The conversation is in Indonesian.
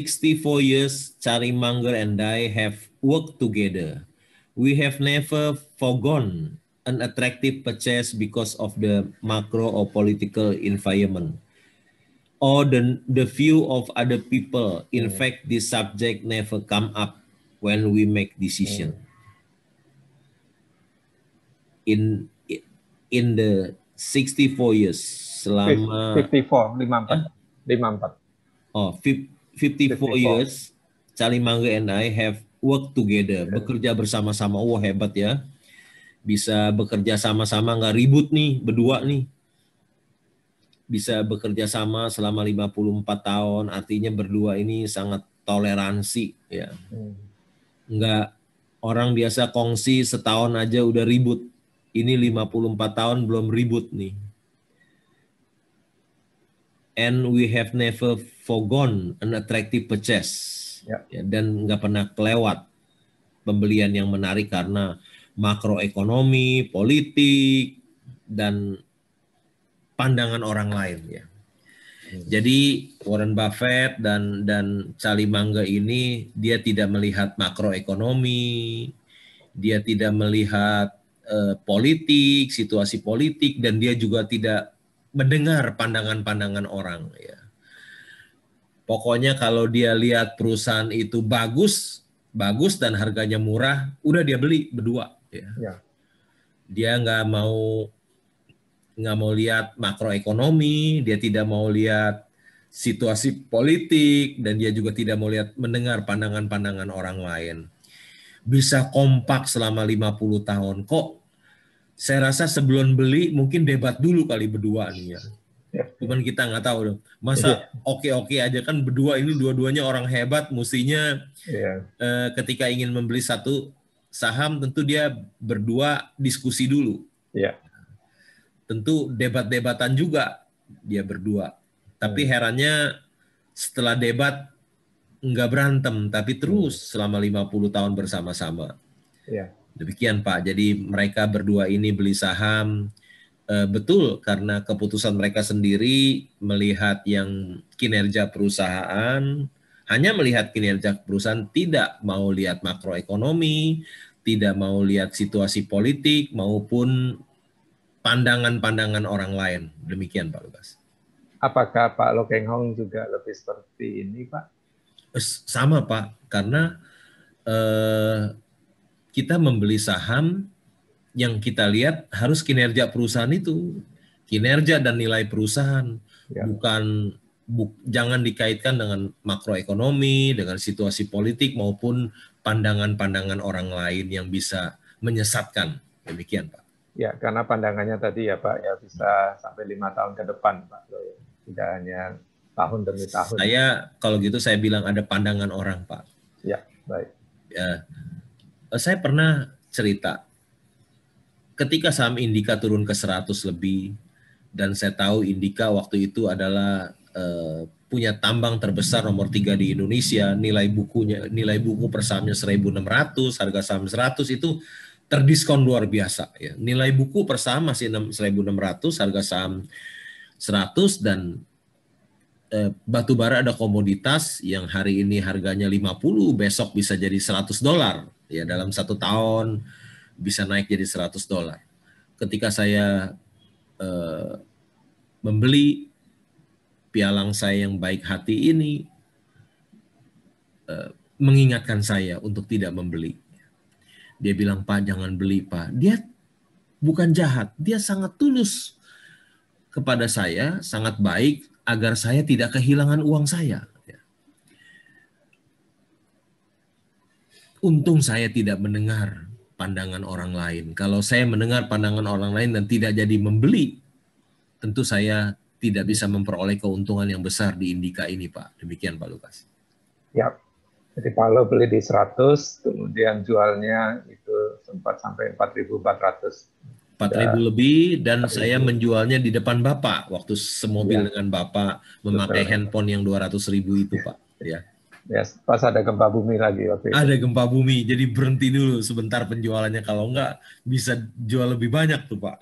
64 years, Charlie Munger and I have worked together. We have never forgone an attractive purchase because of the macro or political environment or the view of other people. In fact, this subject never come up when we make decision. In the 64 years, selama 54. Oh, 54 years, Charlie Munger and I have worked together, bekerja bersama-sama. Wah, hebat ya. Bisa bekerja sama-sama, nggak ribut nih, berdua nih. Bisa bekerja sama selama 54 tahun, artinya berdua ini sangat toleransi ya. Nggak, orang biasa kongsi setahun aja udah ribut. Ini 54 tahun belum ribut nih. And we have never forgone an attractive purchase. Ya, dan nggak pernah kelewat pembelian yang menarik karena makroekonomi, politik, dan pandangan orang lain ya. Jadi Warren Buffett dan Charlie Munger ini dia tidak melihat makroekonomi, dia tidak melihat politik, situasi politik, dan dia juga tidak mendengar pandangan-pandangan orang ya. Pokoknya kalau dia lihat perusahaan itu bagus dan harganya murah, udah dia beli berdua ya. Dia nggak mau lihat makroekonomi, dia tidak mau lihat situasi politik, dan dia juga tidak mau mendengar pandangan-pandangan orang lain. Bisa kompak selama 50 tahun. Kok saya rasa sebelum beli mungkin debat dulu kali berdua nih ya. Cuman kita nggak tahu dong. Masa oke-oke aja kan berdua ini dua-duanya orang hebat, mestinya ketika ingin membeli satu saham tentu dia berdua diskusi dulu. Tentu debat-debatan juga dia berdua. Tapi herannya setelah debat nggak berantem, tapi terus selama 50 tahun bersama-sama. Demikian Pak, jadi mereka berdua ini beli saham betul karena keputusan mereka sendiri melihat yang kinerja perusahaan, hanya melihat kinerja perusahaan, tidak mau lihat makroekonomi, tidak mau lihat situasi politik maupun pandangan-pandangan orang lain. Demikian Pak Lukas. Apakah Pak Loh Keng Hong juga lebih seperti ini Pak? Sama Pak, karena kita membeli saham yang kita lihat harus kinerja perusahaan itu, kinerja dan nilai perusahaan, jangan dikaitkan dengan makroekonomi, dengan situasi politik maupun pandangan-pandangan orang lain yang bisa menyesatkan. Demikian Pak. Ya, karena pandangannya tadi ya Pak, ya bisa sampai 5 tahun ke depan Pak, tidak hanya tahun demi tahun. Kalau gitu saya bilang ada pandangan orang Pak. Ya, baik. Ya, saya pernah cerita, ketika saham Indika turun ke 100 lebih, dan saya tahu Indika waktu itu adalah punya tambang terbesar nomor 3 di Indonesia, nilai buku per sahamnya 1.600, harga saham 100 itu terdiskon luar biasa ya. Nilai buku per saham masih 1.600, harga saham 100, dan batu bara ada komoditas yang hari ini harganya 50, besok bisa jadi $100 ya, dalam 1 tahun bisa naik jadi $100. Ketika saya membeli, pialang saya yang baik hati ini mengingatkan saya untuk tidak membeli. Dia bilang, Pak jangan beli Pak. Dia bukan jahat, dia sangat tulus kepada saya, sangat baik agar saya tidak kehilangan uang saya. Untung saya tidak mendengar pandangan orang lain. Kalau saya mendengar pandangan orang lain dan tidak jadi membeli, tentu saya tidak bisa memperoleh keuntungan yang besar di Indika ini Pak. Demikian Pak Lukas. Ya, jadi Pak Loh beli di 100, kemudian jualnya itu sempat sampai 4.400. 4.000 lebih, dan saya menjualnya di depan Bapak waktu semobil dengan Bapak memakai handphone yang 200.000 itu Pak. Ya. Ya, pas ada gempa bumi lagi waktu itu. Ada gempa bumi, jadi berhenti dulu sebentar penjualannya, kalau enggak bisa jual lebih banyak tuh Pak.